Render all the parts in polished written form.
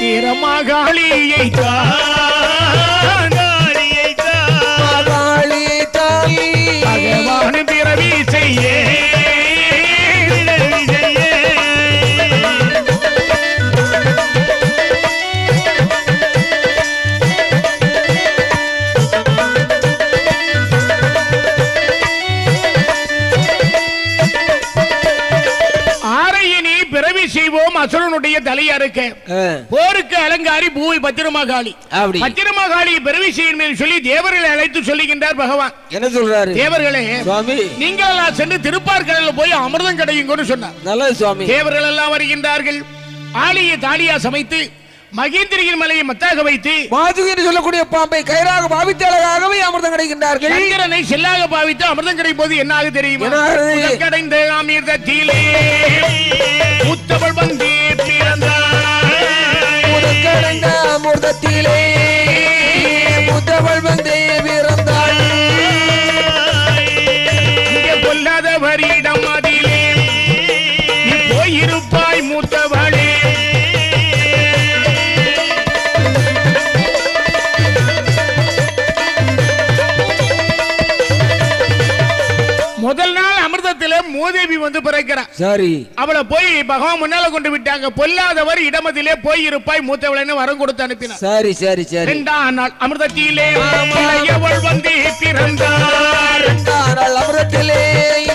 வீரமாகாளியை பகவான் பிறவி செய்ய அசுரனுடைய தலையறுக்க போருக்கு அலங்காரி பூவை பத்திரமாகாளி பத்திரமாகாளி பிறவி செய்யும் என்று சொல்லி தேவர்களை அழைத்து சொல்லுகின்றார் பகவான். என்ன சொல்றாரு? தேவர்களே நீங்கள் சென்று திருப்பார்கடலில் போய் அமிர்தம் கிடையுங்கன்னு சொன்னார். நல்லது சுவாமி. தேவர்கள் எல்லாம் வருகின்றார்கள். ஆலியை தாலியா சமைத்து மகேந்திரியின் மலையை மத்தாக வைத்து மாதுகு என்று சொல்லக்கூடிய பாம்பை கயிறாக பாவித்து அழகாகவே அமிர்தம் கிடைக்கின்றார்கள். சந்திரனை செல்லாக பாவித்து அமிர்தம் கிடைக்கும் போது என்ன ஆக தெரியுமா? கடைந்த அமிர்தத்திலே முத்தவள் வந்து பிறந்தாள். கடைந்த அமிர்தத்திலே முத்தவள் வந்து பிறந்தாள். இங்கே பொல்லாதவரிடம் அதிலே நீ போயிருப்பாய் மூத்தவளே. முதல் நாள் அமிர்தத்திலே மூதேவி வந்து பிறக்கிறார். சரி, அவளை போய் பகவான் முன்னால கொண்டு விட்டாங்க. பொல்லாதவர் இடமதிலே போய் இருப்பாய் மூத்தவளை வரம் கொடுத்து அனுப்பினார். சரி சரி சரி. இரண்டாம் நாள் அமிர்தத்திலே இளையவள் வந்து பிறந்தார். இரண்டாம் நாள் அமிர்தத்திலே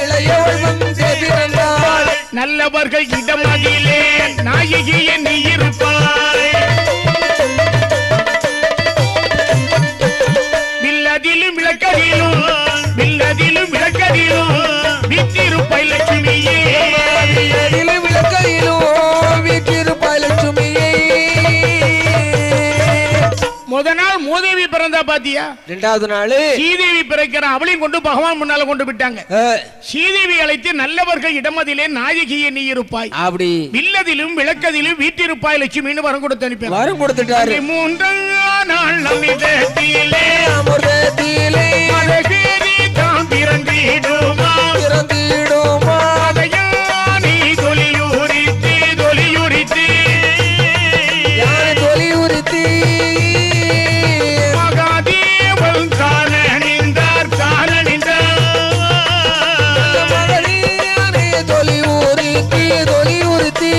இளையவள் வந்து பிறந்தார். நல்லவர்கள் இடமதிலே நாயகியே நீ இருப்பாய். வில்லதிலும் விளக்கதிலும் வில்லதிலும் விளக்கதிலும் வீட்டிருப்பாய் லட்சுமியே. வில்லதிலும் விளக்கதிலும் வீட்டிருப்பாய் லட்சுமியே. முதல் நாள் மூதேவி பிறந்தா பாத்தியா? இரண்டாவது நாள் ஸ்ரீதேவி பிறக்கிற அவளையும் கொண்டு பகவான் முன்னால கொண்டு விட்டாங்க. ஸ்ரீதேவி அழைத்து நல்லவர்கள் இடமதிலே நாயகியே நீ இருப்பாய். அப்படி வில்லதிலும் விளக்கதிலும் வீட்டிருப்பாய் லட்சுமின்னு வரம் கொடுத்து அனுப்பி வரம் கொடுத்துட்டாரு. மூன்றாம் நாள் அமிர்தத்திலே அமிர்தத்திலே அழகேரி தான் பிறந்திடுமா பிறந்திடுமா. நீ தொலியுரித்து தொலியுரித்து யாரை தொலியுரித்து மகாதேவன் காலணிந்தார் காலணிந்தார். மகனே தொலியுரித்து தொலியுரித்து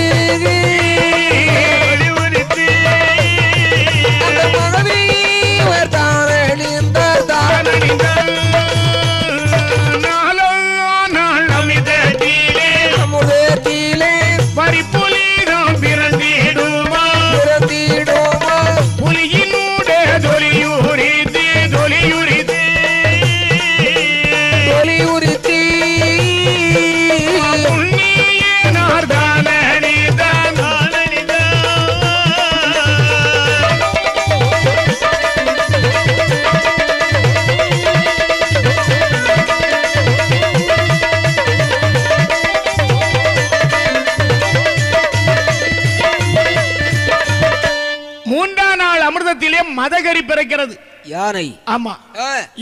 மதகரி பிறக்கிறது. யானை. ஆமா,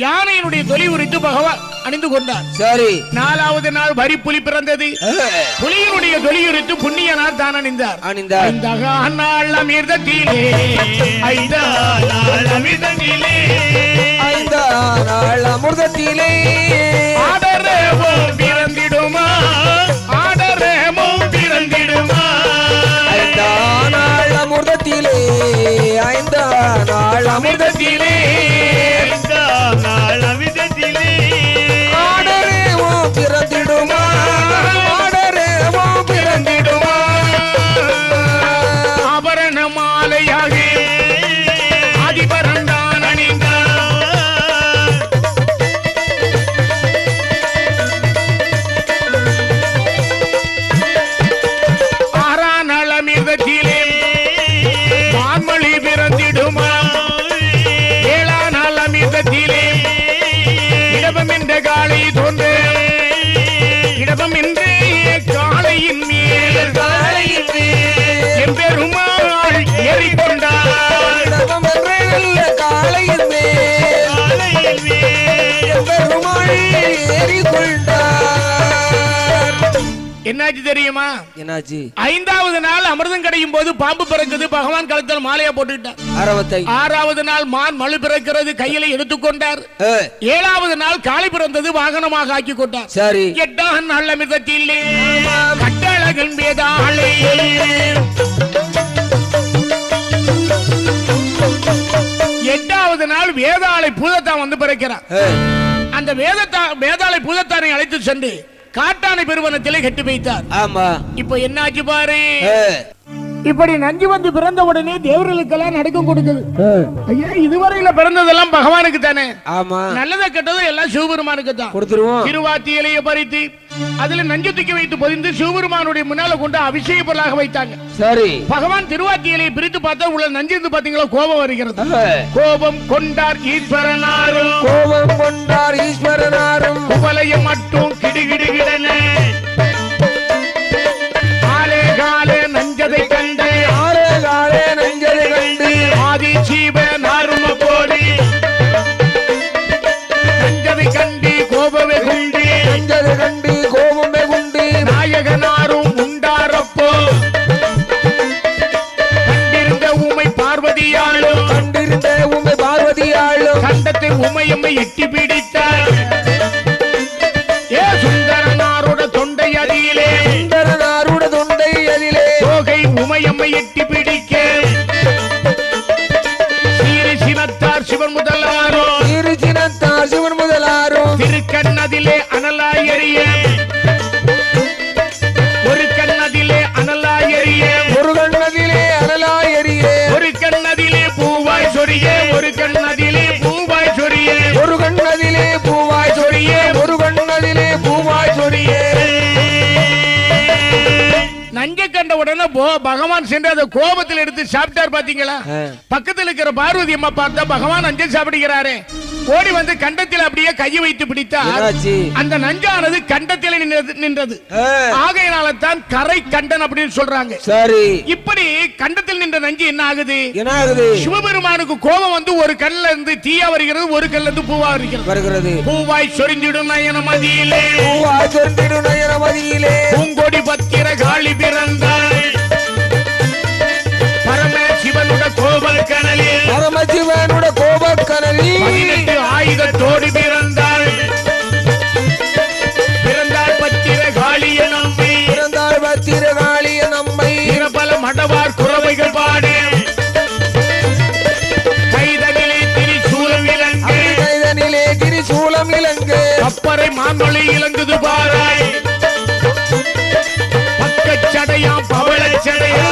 யானையினுடைய தொலி உரித்து பகவான் அணிந்து கொண்டார். சரி. நாலாவது நாள் வரி புலி பிறந்தது. புலியினுடைய தொலி உரித்து புண்ணியனார் தான் அணிந்தார். நாள் அமிர்தத்திலே அமிர்தத்திலே நாள் அமிர்தத்திலே ஆடரேமோ பிறந்திடுமா ஆடரேமோ பிறந்திடுமா. நாள் அமிர்தத்திலே ஐந்தாம் நாள் அமிர்தத்திலே நாள் அமிர்தத்திலே ஆடரேமோ பிறந்திடுமா ஆடரேமோ பிறந்திடுமா. ஆபரண மாலையாக ஆதிபரந்தான் அணிந்தார். ஆறாம் நாள் அமிர்தத்திலே என்னாச்சு தெரியுமா? என்னாச்சு? 5வது நாள் அமிர்தம் கிடைக்கும் போது பாம்பு பிறக்குது, பகவான் கழுத்தில் மாலையா போட்டுக்கிட்டார். 6வது நாள் மான் மழு பிறக்கிறது, கையில எடுத்துக்கொண்டார். 7வது நாள் காளை பிறந்தது, வாகனமாக ஆக்கி கொண்டார். சரி. 8ஆம் நாள் அமிர்தத்தில் கட்டழகன் வேதாளை 8வது நாள் வேதாளை பூதத்தான் வந்து பிறக்கிறார். அந்த வேதாளை பூதத்தாரை அழைத்து சென்று காட்டானை பெருவனத்திலே கட்டி வைத்தார். ஆமா. இப்ப என்னாச்சு பாரு. இப்படி நஞ்சு வந்து பிறந்த உடனே தேவர்களுக்கெல்லாம் நடுக்கம் கொடுக்குது. ஐயா, இதுவரையில பிறந்ததெல்லாம் பகவானுக்கு தானே. ஆமா. நல்லதை கெட்டதும் எல்லாம் சிவபெருமானுக்கு தான் கொடுத்துருவோம். திருவாத்தி இலையை பறித்து அதுல நஞ்சு தூக்கி வைத்து பொதிந்து சிவபெருமானுடைய முன்னால கொண்டு அபிஷேக பொருளாக வைத்தாங்க. சரி. பகவான் திருவாத்தி இலையை பிரித்து பார்த்தா உள்ள நஞ்சு இருந்து பாத்தீங்களா, கோபம் வருகிறது. கோபம் கொண்டார் ஈஸ்வரனாரும், கோபம் கொண்டார் ஈஸ்வரனாரும், குவலையம் மட்டும் கிடுகிடுகிடன ஆலே காலே நஞ்சதை கண்டு, ஆலே காலே நஞ்சதை கண்டு, ஆதி ஜீவ நாரும போடி நஞ்சதை கண்டு கோபமே குண்டி, நஞ்சதை கண்டு கோபமே குண்டி, நாயகனாரும் உண்டாரப்போ கண்டிருந்த உமை பார்வதியாளும், கண்டிருந்த உமை பார்வதியாளும், கண்டத்தை உமையம்மை எட்டி பிடித்தார். ஏ சுந்தரனாரோட தொண்டை அதிலே, சுந்தரனாரோட தொண்டை அதிலே, தோகை உமையம்மை எட்டி பிடிக்க சீரி சினத்தார் சிவன் முதலாரோ, சீரி சினத்தார் சிவன் முதலாரோ, திருக்கண்ணதிலே அனலாய் எரிய, ஒரு கண்ணதிலே அனலாய் எரிய, ஒரு கண்ணதிலே அனலாய் எரிய, ஒரு கண்ணதிலே பூவாய் சொரிய, ஒரு கண்ணதிலே பூவாய் சொரிய, ஒரு கண்ணதிலே பூவாய் சொரிய, ஒரு கண்ணதிலே பூவாய் சொரிய. நஞ்சை கண்ட உடனே பகவான் சென்று அதை கோபத்தில் எடுத்து சாப்பிட்டார். பாத்தீங்களா? பக்கத்தில் இருக்கிற பார்வதி அம்மா பார்த்தா பகவான் நஞ்சை சாப்பிடுகிறாரே, ஓடி வந்து கண்டத்தில் அப்படியே கையை வைத்து பிடித்தார். அந்த நஞ்சானது கண்டத்தில் நின்றது. ஆகையினால தான் கரை கண்டன் அப்படின்னு சொல்றாங்க. சரி. இப்படி கண்டத்தில் நின்ற நஞ்சு என்ன ஆகுது? சிவபெருமானுக்கு கோபம் வந்து ஒரு கல்ல இருந்து தீயா வருகிறது, ஒரு கல்ல இருந்து பூவா வருகிறது. பூவாய் சொரிந்திடும் நயன மதியிலே, பூவாய் சொரிந்திடும் நயன மதியிலே, பூங்கொடி பத்திர காளி பிறந்தாள். பரமசிவனுட கோபக்கனலில், பரமசிவனுட கோபக்கனலில் 18 ஆயுதத்தோடு பிறந்தாள். பிறந்தாள் பத்திர காளிய நம்மை, பிறந்தாள் பத்திர காளிய நம்மை, பல மடவார் குறவைகள் பாடு கைதனிலே திரிசூலம் இலங்கு, கைதனிலே திரிசூலம் இலங்கு, கப்பரை மான்மொழி இலங்குது பாராய், பக்கச்சடையாம் பவளச்சடையா,